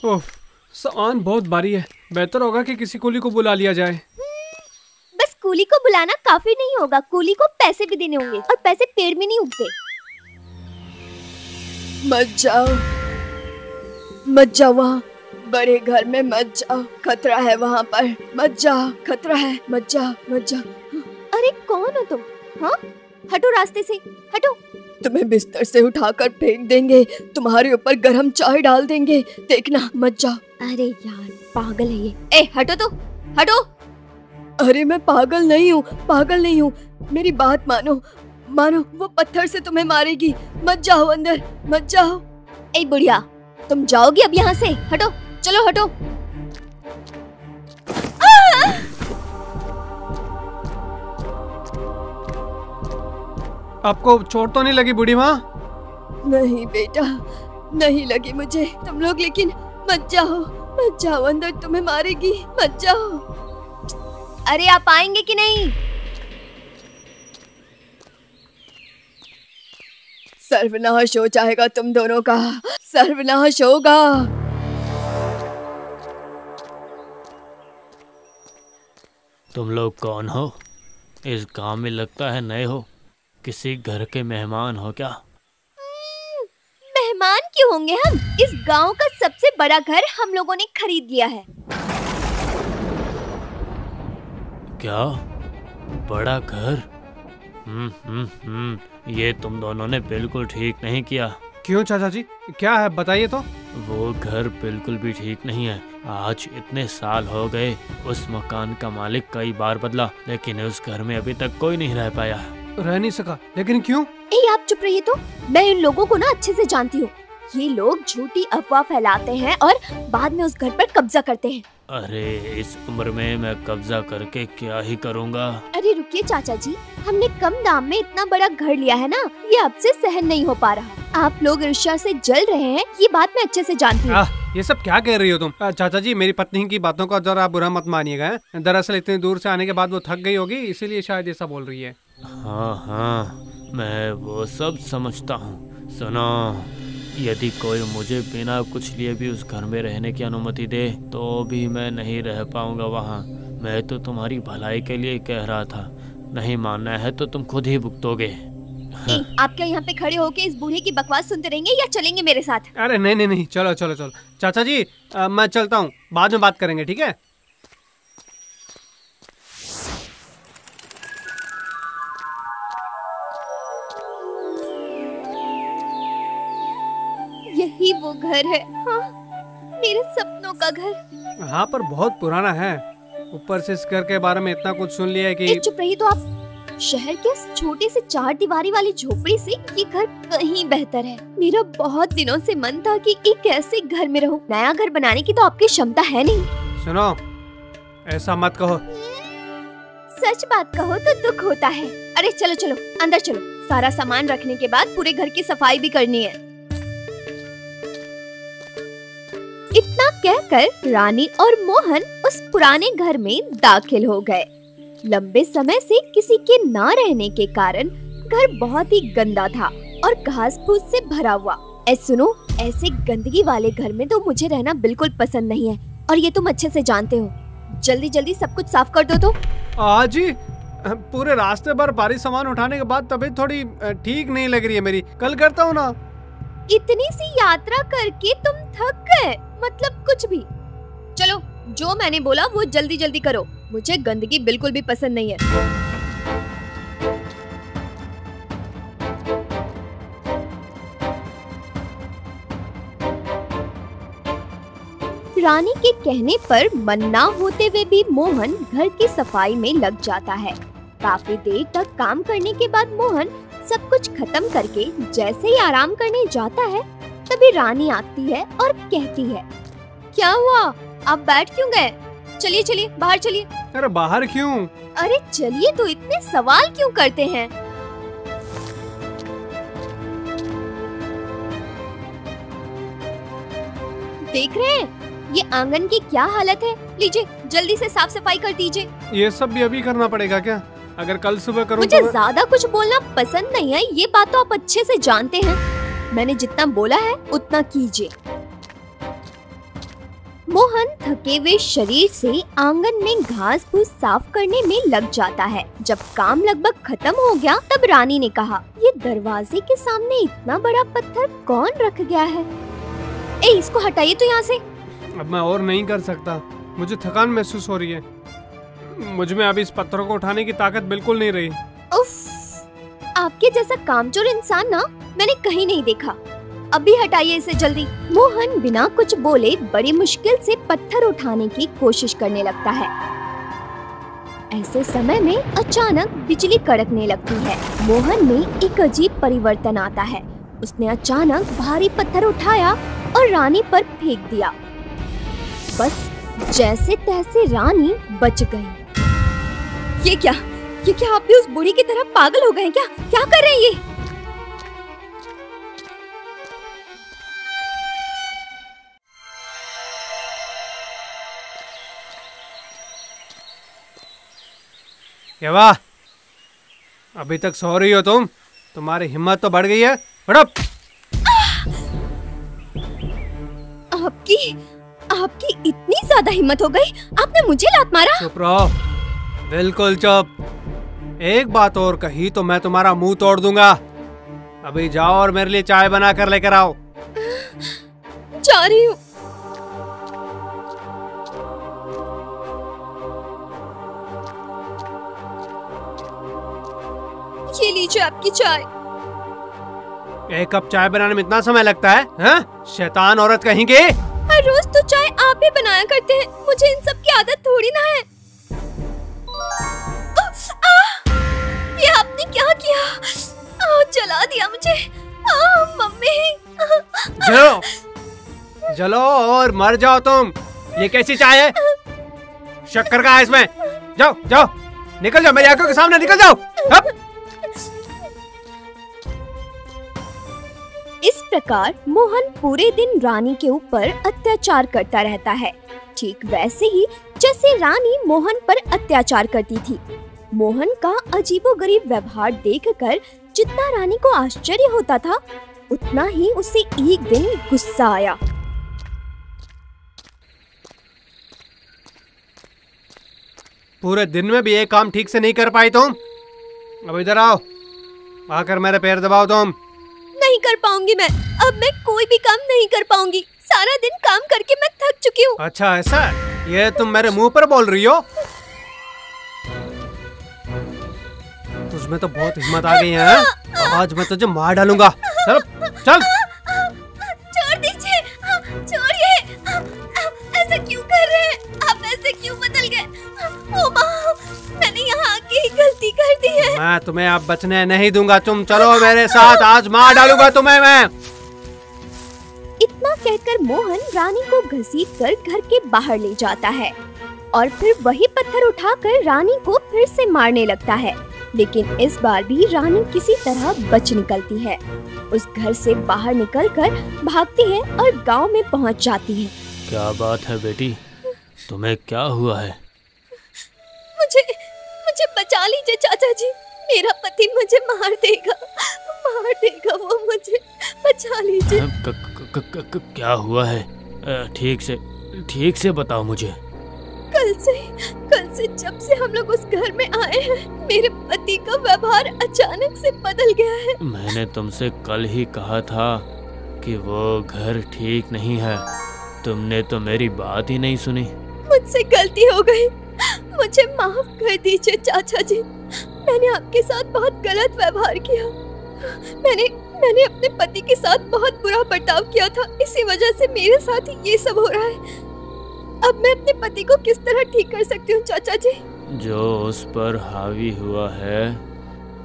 ओह, सामान बहुत भारी है। बेहतर होगा कि किसी कुली को बुला लिया जाए। बस कुली को बुलाना काफी नहीं होगा, कुली को पैसे भी देने होंगे और पैसे पेड़ में नहीं उगते। मत जाओ वहाँ बड़े घर में, मत जाओ, खतरा है वहाँ पर, मत जाओ, खतरा है, मत जाओ। अरे कौन हो तुम? हाँ, हटो रास्ते से, हटो। तुम्हें बिस्तर से उठाकर फेंक देंगे, तुम्हारे ऊपर गरम चाय डाल देंगे, देखना, मत जाओ। अरे यार, पागल है ये। ए, हटो तो, हटो। अरे मैं पागल नहीं हूँ, मेरी बात मानो, वो पत्थर से तुम्हें मारेगी, मत जाओ अंदर, मत जाओ। ए बुढ़िया, तुम जाओगी अब यहाँ से, हटो, चलो हटो। आपको चोट तो नहीं लगी बूढ़ी माँ? नहीं बेटा, नहीं लगी मुझे। तुम लोग लेकिन मत जाओ अंदर, तुम्हें मारेगी, मत जाओ। अरे आप आएंगे कि नहीं? सर्वनाश हो जाएगा तुम दोनों का, सर्वनाश होगा। तुम लोग कौन हो? इस गांव में लगता है नए हो, किसी घर के मेहमान हो क्या? मेहमान क्यों होंगे हम? इस गांव का सबसे बड़ा घर हम लोगों ने खरीद लिया है। क्या? बड़ा घर? ये तुम दोनों ने बिल्कुल ठीक नहीं किया। क्यों चाचा जी, क्या है बताइए तो। वो घर बिल्कुल भी ठीक नहीं है। आज इतने साल हो गए, उस मकान का मालिक कई बार बदला, लेकिन उस घर में अभी तक कोई नहीं रह पाया। रह नहीं सका, लेकिन क्यों? आप चुप रहिए तो, मैं इन लोगों को ना अच्छे से जानती हूँ। ये लोग झूठी अफवाह फैलाते हैं और बाद में उस घर पर कब्जा करते हैं। अरे इस उम्र में मैं कब्जा करके क्या ही करूँगा? अरे रुकिए चाचा जी, हमने कम दाम में इतना बड़ा घर लिया है ना, ये अब से सहन नहीं हो पा रहा। आप लोग ईर्ष्या से जल रहे हैं, ये बात मैं अच्छे से जानती हूँ। ये सब क्या कह रही हो तुम? चाचा जी, मेरी पत्नी की बातों का जरा बुरा मत मानिएगा। दरअसल इतनी दूर से आने के बाद वो थक गई होगी, इसीलिए शायद ऐसा बोल रही है। हाँ, मैं वो सब समझता हूँ। सुनो, यदि कोई मुझे बिना कुछ लिए भी उस घर में रहने की अनुमति दे तो भी मैं नहीं रह पाऊंगा वहाँ। मैं तो तुम्हारी भलाई के लिए कह रहा था, नहीं मानना है तो तुम खुद ही भुगतोगे। आप क्या यहाँ पे खड़े होके इस बूढ़े की बकवास सुनते रहेंगे या चलेंगे मेरे साथ? अरे नहीं, चलो चाचा जी, मैं चलता हूँ, बाद में बात करेंगे, ठीक है? यही वो घर है, हाँ, मेरे सपनों का घर। हाँ, पर बहुत पुराना है। ऊपर से इस घर के बारे में इतना कुछ सुन लिया है कि। चुप रहिए तो आप। शहर के इस छोटे से 4 दीवारी वाली झोपड़ी से ये घर कहीं बेहतर है। मेरा बहुत दिनों से मन था कि एक ऐसे घर में रहूं। नया घर बनाने की तो आपकी क्षमता है नहीं। सुनो, ऐसा मत कहो। सच बात कहो तो दुख होता है। अरे चलो अंदर चलो, सारा सामान रखने के बाद पूरे घर की सफाई भी करनी है। इतना कहकर रानी और मोहन उस पुराने घर में दाखिल हो गए। लंबे समय से किसी के ना रहने के कारण घर बहुत ही गंदा था और घास फूस से भरा हुआ। सुनो, ऐसे गंदगी वाले घर में तो मुझे रहना बिल्कुल पसंद नहीं है और ये तुम अच्छे से जानते हो। जल्दी सब कुछ साफ कर दो तो। आज ही पूरे रास्ते भर भारी सामान उठाने के बाद तबीयत थोड़ी ठीक नहीं लग रही है मेरी। कल करता हूँ ना। इतनी सी यात्रा करके तुम थक गए, मतलब कुछ भी। चलो, जो मैंने बोला वो जल्दी करो, मुझे गंदगी बिल्कुल भी पसंद नहीं है। रानी के कहने पर मन ना होते हुए भी मोहन घर की सफाई में लग जाता है। काफी देर तक काम करने के बाद मोहन सब कुछ खत्म करके जैसे ही आराम करने जाता है, तभी रानी आती है और कहती है, क्या हुआ, आप बैठ क्यों गए? चलिए बाहर चलिए। अरे बाहर क्यों? अरे चलिए तो, इतने सवाल क्यों करते हैं? देख रहे हैं ये आंगन की क्या हालत है? लीजिए जल्दी से साफ सफाई कर दीजिए। ये सब भी अभी करना पड़ेगा क्या? अगर कल सुबह करूँ मुझे तो ज्यादा कुछ बोलना पसंद नहीं है, ये बात तो आप अच्छे से जानते हैं। मैंने जितना बोला है उतना कीजिए। मोहन थके हुए शरीर से आंगन में घास फूस साफ करने में लग जाता है। जब काम लगभग खत्म हो गया तब रानी ने कहा, ये दरवाजे के सामने इतना बड़ा पत्थर कौन रख गया है? ए, इसको हटाइए तो यहाँ से। अब मैं और नहीं कर सकता, मुझे थकान महसूस हो रही है। मुझ में अभी इस पत्थरों को उठाने की ताकत बिल्कुल नहीं रही। उफ, आपके जैसा कामचोर इंसान ना मैंने कहीं नहीं देखा। अभी हटाइए इसे जल्दी। मोहन बिना कुछ बोले बड़ी मुश्किल से पत्थर उठाने की कोशिश करने लगता है। ऐसे समय में अचानक बिजली कड़कने लगती है। मोहन में एक अजीब परिवर्तन आता है। उसने अचानक भारी पत्थर उठाया और रानी पर फेंक दिया। बस जैसे तैसे रानी बच गई। ये क्या आप भी उस बुढ़ी की तरह पागल हो गए हैं क्या? क्या कर रहे हैं ये? क्या वाह, अभी तक सो रही हो तुम? तुम्हारी हिम्मत तो बढ़ गई है। उठो। आपकी इतनी ज्यादा हिम्मत हो गई, आपने मुझे लात मारा? चुप रहो, बिल्कुल चुप। एक बात और कही तो मैं तुम्हारा मुंह तोड़ दूंगा। अभी जाओ और मेरे लिए चाय बना कर लेकर आओ। जा रही हूँ। ये लीजिए आपकी चाय। एक कप चाय बनाने में इतना समय लगता है? हाँ? शैतान औरत कहेंगे। हर रोज तो चाय आप ही बनाया करते हैं, मुझे इन सब की आदत थोड़ी ना है। ये आपने क्या किया? जला दिया मुझे। मम्मी। जलो और मर जाओ तुम। ये कैसी चाय है? शक्कर का है इसमें। जाओ जाओ, निकल जाओ मेरी आंखों के सामने, निकल जाओ। इस प्रकार मोहन पूरे दिन रानी के ऊपर अत्याचार करता रहता है, ठीक वैसे ही जैसे रानी मोहन पर अत्याचार करती थी। मोहन का अजीबोगरीब व्यवहार देखकर जितना रानी को आश्चर्य होता था, उतना ही उसे एक दिन गुस्सा आया। पूरे दिन में भी एक काम ठीक से नहीं कर पाई तुम। अब इधर आओ, आकर मेरे पैर दबाओ तुम। नहीं कर पाऊंगी मैं, अब मैं कोई भी काम नहीं कर पाऊंगी। सारा दिन काम करके मैं थक चुकी हूँ। अच्छा ऐसा? ये तुम मेरे मुंह पर बोल रही हो? तुझमें तो बहुत हिम्मत आ गई है। आज मैं तुझे मार डालूंगा। चल चल। छोड़ दीजिए, छोड़िए। ऐसा क्यों कर रहे हैं आप? ऐसे क्यों बदल गए? ओ माँ, मैंने यहाँ आके ही गलती कर दी है। मैं तुम्हें अब बचने नहीं दूंगा। तुम चलो मेरे साथ, आज मार डालूंगा तुम्हें मैं। इतना कहकर मोहन रानी को घसीटकर घर के बाहर ले जाता है और फिर वही पत्थर उठाकर रानी को फिर से मारने लगता है। लेकिन इस बार भी रानी किसी तरह बच निकलती है। उस घर से बाहर निकलकर भागती है और गांव में पहुंच जाती है। क्या बात है बेटी, तुम्हें क्या हुआ है? मुझे बचा लीजिए चाचा जी, मेरा पति मुझे मार देगा, वो मुझे बचा लीजिए। क्या हुआ है? ठीक से बताओ मुझे। कल से जब से हम लोग उस घर में आए हैं, मेरे पति का व्यवहार अचानक से बदल गया है। मैंने तुमसे कल ही कहा था कि वो घर ठीक नहीं है, तुमने तो मेरी बात ही नहीं सुनी। मुझसे गलती हो गई, मुझे माफ कर दीजिए चाचा जी। मैंने आपके साथ बहुत गलत व्यवहार किया। मैंने अपने पति के साथ बहुत बुरा बर्ताव किया था, इसी वजह से मेरे साथ ही ये सब हो रहा है। अब मैं अपने पति को किस तरह ठीक कर सकती हूँ चाचा जी? जो उस पर हावी हुआ है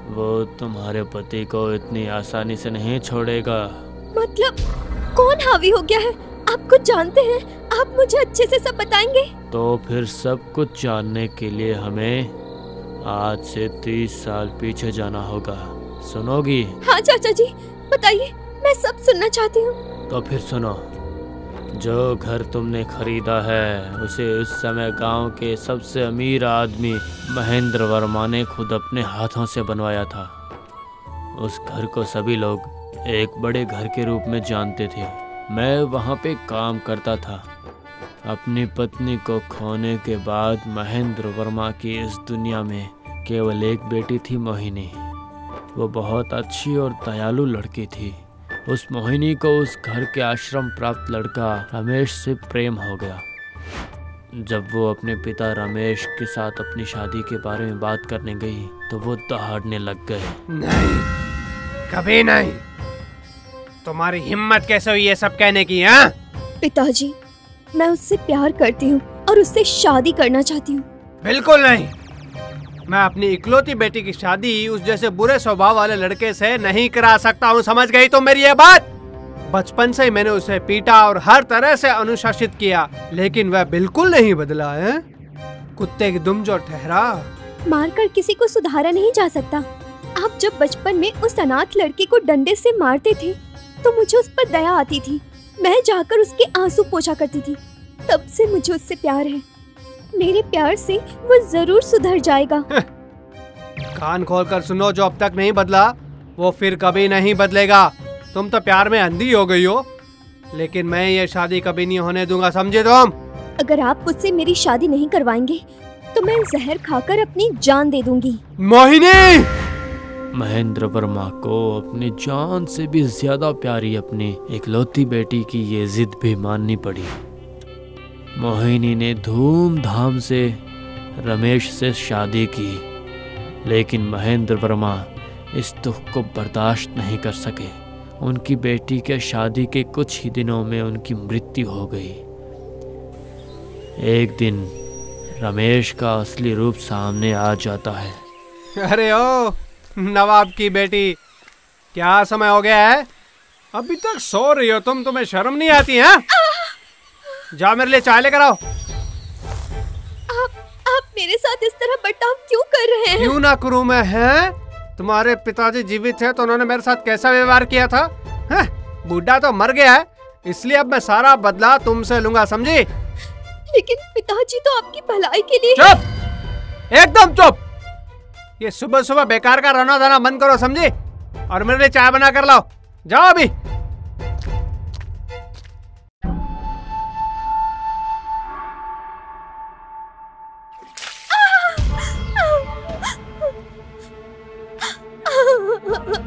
वो तुम्हारे पति को इतनी आसानी से नहीं छोड़ेगा। मतलब कौन हावी हो गया है? आप कुछ जानते हैं? आप मुझे अच्छे से सब बताएंगे? तो फिर सब कुछ जानने के लिए हमें आज से 30 साल पीछे जाना होगा। सुनोगी? हाँ चाचा जी, बताइए, मैं सब सुनना चाहती हूँ। तो फिर सुनो। जो घर तुमने खरीदा है उसे उस समय गांव के सबसे अमीर आदमी महेंद्र वर्मा ने खुद अपने हाथों से बनवाया था। उस घर को सभी लोग एक बड़े घर के रूप में जानते थे। मैं वहां पे काम करता था। अपनी पत्नी को खोने के बाद महेंद्र वर्मा की इस दुनिया में केवल एक बेटी थी, मोहिनी। वो बहुत अच्छी और दयालु लड़की थी। उस मोहिनी को उस घर के आश्रम प्राप्त लड़का रमेश से प्रेम हो गया। जब वो अपने पिता रमेश के साथ अपनी शादी के बारे में बात करने गई तो वो दहाड़ने लग गए। नहीं, कभी नहीं। तुम्हारी हिम्मत कैसे हुई ये सब कहने की? हाँ पिताजी, मैं उससे प्यार करती हूँ और उससे शादी करना चाहती हूँ। बिल्कुल नहीं। मैं अपनी इकलौती बेटी की शादी उस जैसे बुरे स्वभाव वाले लड़के से नहीं करा सकता हूँ। समझ गई तुम मेरी ये बात? बचपन से ही मैंने उसे पीटा और हर तरह से अनुशासित किया, लेकिन वह बिल्कुल नहीं बदला है। कुत्ते की दुम जो ठहरा। मारकर किसी को सुधारा नहीं जा सकता। आप जब बचपन में उस अनाथ लड़की को डंडे से मारते थे तो मुझे उस पर दया आती थी। मैं जाकर उसके आंसू पोंछा करती थी। तब से मुझे उससे प्यार है। मेरे प्यार से वो जरूर सुधर जाएगा। कान खोलकर सुनो, जो अब तक नहीं बदला वो फिर कभी नहीं बदलेगा। तुम तो प्यार में अंधी हो गई हो, लेकिन मैं ये शादी कभी नहीं होने दूंगा, समझे तुम? अगर आप मुझसे मेरी शादी नहीं करवाएंगे तो मैं जहर खाकर अपनी जान दे दूंगी। मोहिनी! महेंद्र वर्मा को अपनी जान से भी ज्यादा प्यारी अपनी इकलौती बेटी की ये जिद भी माननी पड़ी। मोहिनी ने धूमधाम से रमेश से शादी की, लेकिन महेंद्र वर्मा इस दुख को बर्दाश्त नहीं कर सके। उनकी बेटी के शादी के कुछ ही दिनों में उनकी मृत्यु हो गई। एक दिन रमेश का असली रूप सामने आ जाता है। अरे ओ नवाब की बेटी, क्या समय हो गया है? अभी तक सो रही हो तुम? तुम्हें शर्म नहीं आती है? जाओ मेरे लिए चाय लेकर आओ। आप मेरे साथ इस तरह बर्ताव क्यों कर रहे हैं? क्यों ना करूं मैं? है तुम्हारे पिताजी जीवित है तो उन्होंने मेरे साथ कैसा व्यवहार किया था? बूढ़ा तो मर गया है, इसलिए अब मैं सारा बदला तुमसे लूंगा, समझी? लेकिन पिताजी तो आपकी भलाई के लिए। चुप, एकदम चुप। ये सुबह सुबह बेकार का रोना धोना बंद करो, समझी? और मेरे लिए चाय बना कर लाओ। जाओ अभी।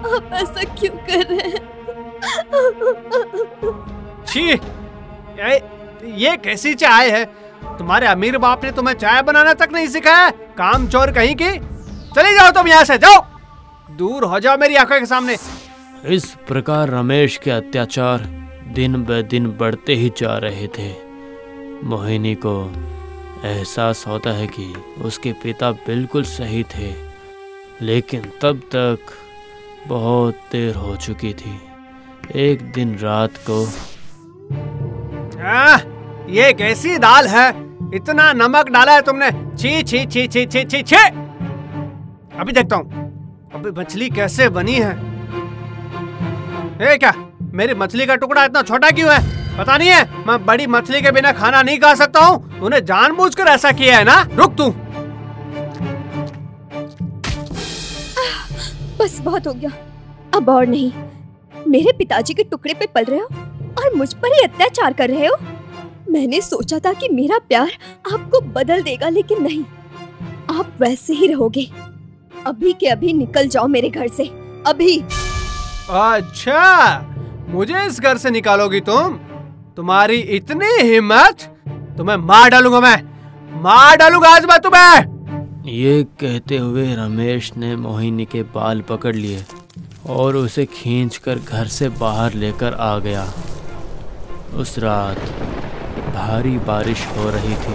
आप ऐसा क्यों कर रहे हैं? छी, ये कैसी चाय है? तुम्हारे अमीर बाप ने तुम्हें चाय बनाना तक नहीं सिखाया? काम चोर कहीं की। चले जाओ तुम यहाँ से, जाओ, दूर हो जाओ मेरी आंखों के सामने। इस प्रकार रमेश के अत्याचार दिन ब दिन बढ़ते ही जा रहे थे। मोहिनी को एहसास होता है कि उसके पिता बिल्कुल सही थे, लेकिन तब तक बहुत देर हो चुकी थी। एक दिन रात को ये कैसी दाल है? इतना नमक डाला है तुमने। छी छी छी छी छी छी छी। अभी देखता हूँ अभी मछली कैसे बनी है। क्या मेरी मछली का टुकड़ा इतना छोटा क्यों है? पता नहीं है, मैं बड़ी मछली के बिना खाना नहीं खा सकता हूँ। तूने जानबूझकर ऐसा किया है ना? रुक तू। बस बहुत हो गया, अब और नहीं। मेरे पिताजी के टुकड़े पे पल रहे हो और मुझ पर ही अत्याचार कर रहे हो। मैंने सोचा था कि मेरा प्यार आपको बदल देगा, लेकिन नहीं, आप वैसे ही रहोगे। अभी के अभी निकल जाओ मेरे घर से, अभी। अच्छा, मुझे इस घर से निकालोगी तुम? तुम्हारी इतनी हिम्मत? तुम्हें मार डालूंगा, मैं मार डालूंगा आज मैं तुम्हें। ये कहते हुए रमेश ने मोहिनी के बाल पकड़ लिए और उसे खींचकर घर से बाहर लेकर आ गया। उस रात भारी बारिश हो रही थी,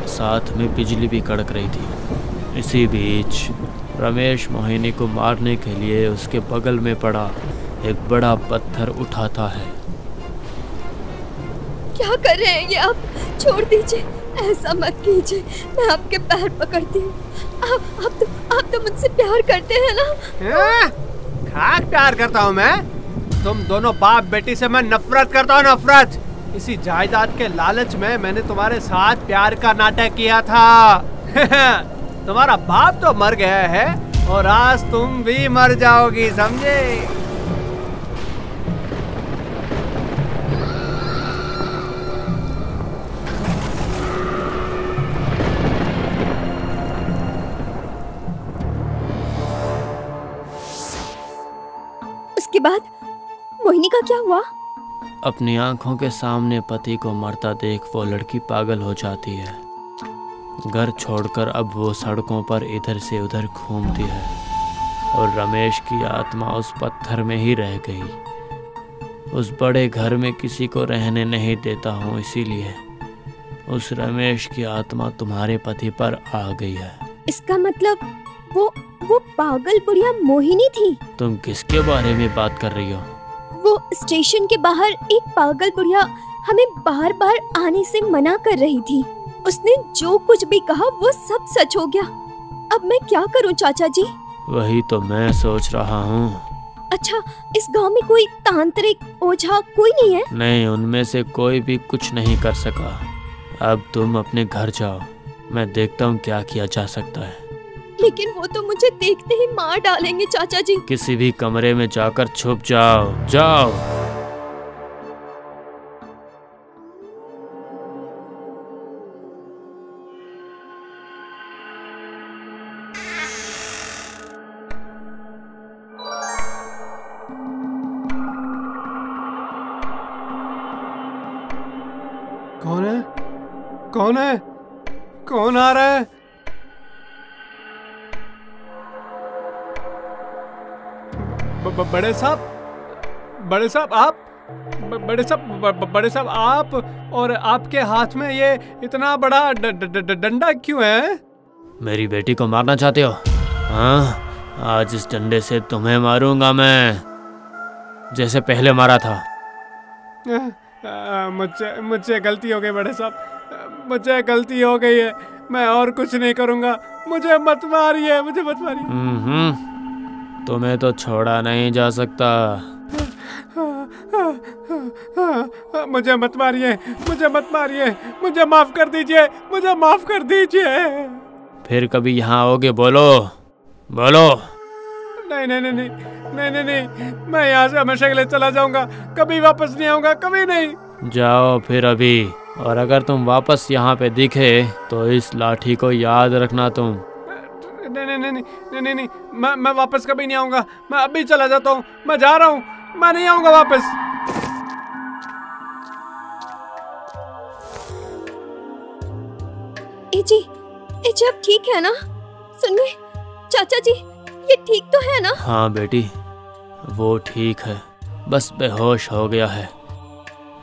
साथ में बिजली भी कड़क रही थी। इसी बीच रमेश मोहिनी को मारने के लिए उसके बगल में पड़ा एक बड़ा पत्थर उठाता है। क्या कर रहे हैं ये आप? छोड़ दीजिए, ऐसा मत कीजिए, मैं आपके पैर पकड़ती हूँ। आप तो मुझसे प्यार करते हैं ना? खाक प्यार करता हूँ मैं? तुम दोनों बाप बेटी से मैं नफरत करता हूँ, नफरत। इसी जायदाद के लालच में मैंने तुम्हारे साथ प्यार का नाटक किया था। तुम्हारा बाप तो मर गया है और आज तुम भी मर जाओगी, समझे? उसके बाद मोहिनी का क्या हुआ? अपनी आंखों के सामने पति को मरता देख वो लड़की पागल हो जाती है। घर छोड़कर अब वो सड़कों पर इधर से उधर घूमती है और रमेश की आत्मा उस पत्थर में ही रह गई। उस बड़े घर में किसी को रहने नहीं देता हूँ, इसीलिए उस रमेश की आत्मा तुम्हारे पति पर आ गई है। इसका मतलब वो पागल बुढ़िया मोहिनी थी? तुम किसके बारे में बात कर रही हो? वो स्टेशन के बाहर एक पागल बुढ़िया हमें बार बार आने से मना कर रही थी। उसने जो कुछ भी कहा वो सब सच हो गया। अब मैं क्या करूं चाचा जी? वही तो मैं सोच रहा हूँ। अच्छा, इस गांव में कोई तांत्रिक ओझा कोई नहीं है? नहीं, उनमें से कोई भी कुछ नहीं कर सका। अब तुम अपने घर जाओ, मैं देखता हूँ क्या किया जा सकता है। लेकिन वो तो मुझे देखते ही मार डालेंगे चाचा जी। किसी भी कमरे में जाकर छुप जाओ, जाओ। कौन है? कौन है? कौन आ रहा है? बड़े साहब, बड़े साहब आप, बड़े साहब आप, और आपके हाथ में ये इतना बड़ा डंडा क्यों है? मेरी बेटी को मारना चाहते हो? हाँ, आज इस डंडे से तुम्हें मारूंगा मैं, जैसे पहले मारा था। मुझसे गलती हो गई बड़े साहब, मुझसे गलती हो गई है। मैं और कुछ नहीं करूंगा। मुझे मत मारिए, मुझे मत मारिए। तुम्हें तो छोड़ा नहीं जा सकता। मुझे मत मारिए, मुझे मत मारिए, मुझे माफ कर दीजिए, मुझे माफ कर दीजिए। फिर कभी यहाँ आओगे? बोलो बोलो। नहीं नहीं नहीं नहीं नहीं नहीं नहीं, मैं यहाँ से हमेशा के लिए चला जाऊंगा, कभी वापस नहीं आऊंगा, कभी नहीं। जाओ फिर अभी, और अगर तुम वापस यहाँ पे दिखे तो इस लाठी को याद रखना तुम। नहीं नहीं नहीं नहीं नहीं नहीं, मैं वापस कभी नहीं आऊंगा। मैं अभी चला जाता हूँ, मैं जा रहा हूँ, मैं नहीं आऊंगा वापस। ए जी अब ठीक है ना? सुनिए चाचा जी, ये ठीक तो है ना? हाँ बेटी, वो ठीक है, बस बेहोश हो गया है।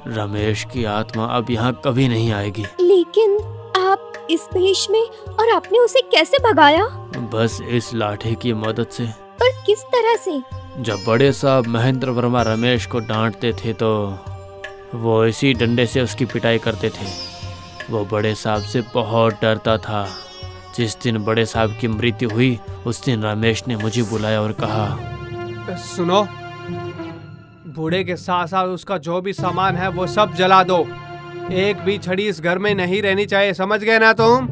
रमेश की आत्मा अब यहाँ कभी नहीं आएगी। लेकिन आप इस भेष में, और आपने उसे कैसे भगाया? बस इस लाठी की मदद से। और किस तरह से? जब बड़े साहब महेंद्र वर्मा रमेश को डांटते थे तो वो इसी डंडे से उसकी पिटाई करते थे। वो बड़े साहब से बहुत डरता था। जिस दिन बड़े साहब की मृत्यु हुई उस दिन रमेश ने मुझे बुलाया और कहा, सुनो, बूढ़े के साथ साथ उसका जो भी सामान है वो सब जला दो। एक भी छड़ी इस घर में नहीं रहनी चाहिए, समझ गए ना तुम?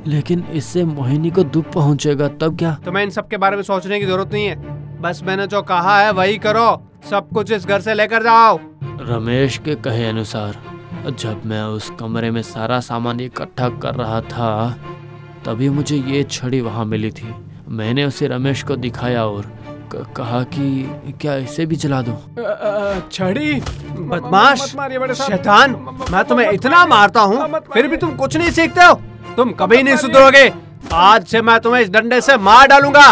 लेकिन इससे मोहिनी को दुख पहुंचेगा, तब क्या? तुम्हें इन सब के बारे में सोचने की जरूरत नहीं है, बस मैंने जो कहा है वही करो। सब कुछ इस घर से लेकर जाओ। रमेश के कहे अनुसार जब मैं उस कमरे में सारा सामान इकट्ठा कर रहा था तभी मुझे ये छड़ी वहाँ मिली थी। मैंने उसे रमेश को दिखाया और कहा कि क्या इसे भी जला दूं? छड़ी? बदमाश, शैतान, मैं तुम्हें इतना मारता हूँ फिर भी तुम कुछ नहीं सीखते हो। तुम कभी नहीं सुधरोगे। आज से मैं तुम्हें इस डंडे से मार डालूंगा।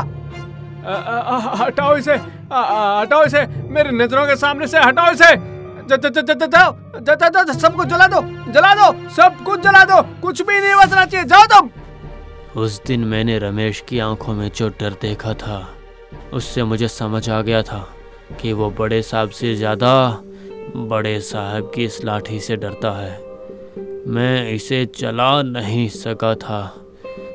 हटाओ इसे, हटाओ इसे मेरी नजरों के सामने से, हटाओ इसे। सब कुछ जला दो, जला दो, सब कुछ जला दो, कुछ भी नहीं बचना चाहिए, जाओ तुम। उस दिन मैंने रमेश की आंखों में जो डर देखा था उससे मुझे समझ आ गया था कि वो बड़े साहब से ज्यादा बड़े साहब की इस लाठी से डरता है। मैं इसे जला नहीं सका था।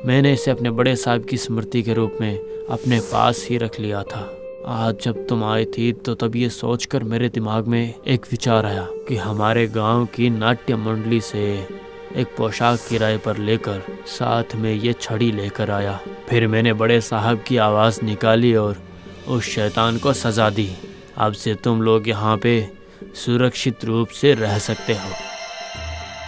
मैंने इसे अपने बड़े साहब की स्मृति के रूप में अपने पास ही रख लिया था। आज जब तुम आई थी तो तब ये सोचकर मेरे दिमाग में एक विचार आया कि हमारे गांव की नाट्य मंडली से एक पोशाक किराए पर लेकर साथ में ये छड़ी लेकर आया। फिर मैंने बड़े साहब की आवाज़ निकाली और उस शैतान को सजा दी। अब से तुम लोग यहाँ पे सुरक्षित रूप से रह सकते हो।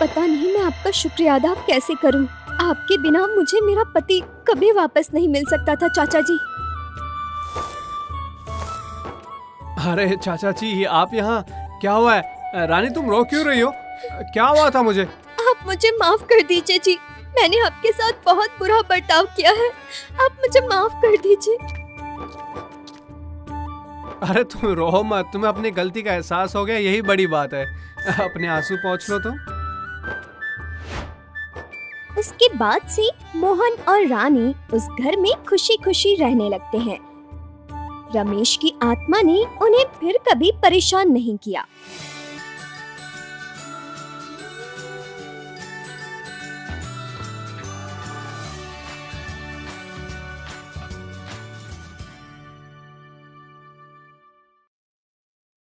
पता नहीं मैं आपका शुक्रिया अदा कैसे करूं। आपके बिना मुझे मेरा पति कभी वापस नहीं मिल सकता था चाचा जी। अरे चाचा जी, आप यहाँ? क्या हुआ है? रानी तुम रो क्यों रही हो? क्या हुआ था मुझे? आप मुझे माफ कर दीजिए जी, मैंने आपके साथ बहुत बुरा बर्ताव किया है, आप मुझे माफ कर दीजिए। अरे तुम रो मत, तुम्हें अपनी गलती का एहसास हो गया, यही बड़ी बात है। अपने आंसू पोंछ लो तुम। उसके बाद से मोहन और रानी उस घर में खुशी खुशी रहने लगते हैं। रमेश की आत्मा ने उन्हें फिर कभी परेशान नहीं किया।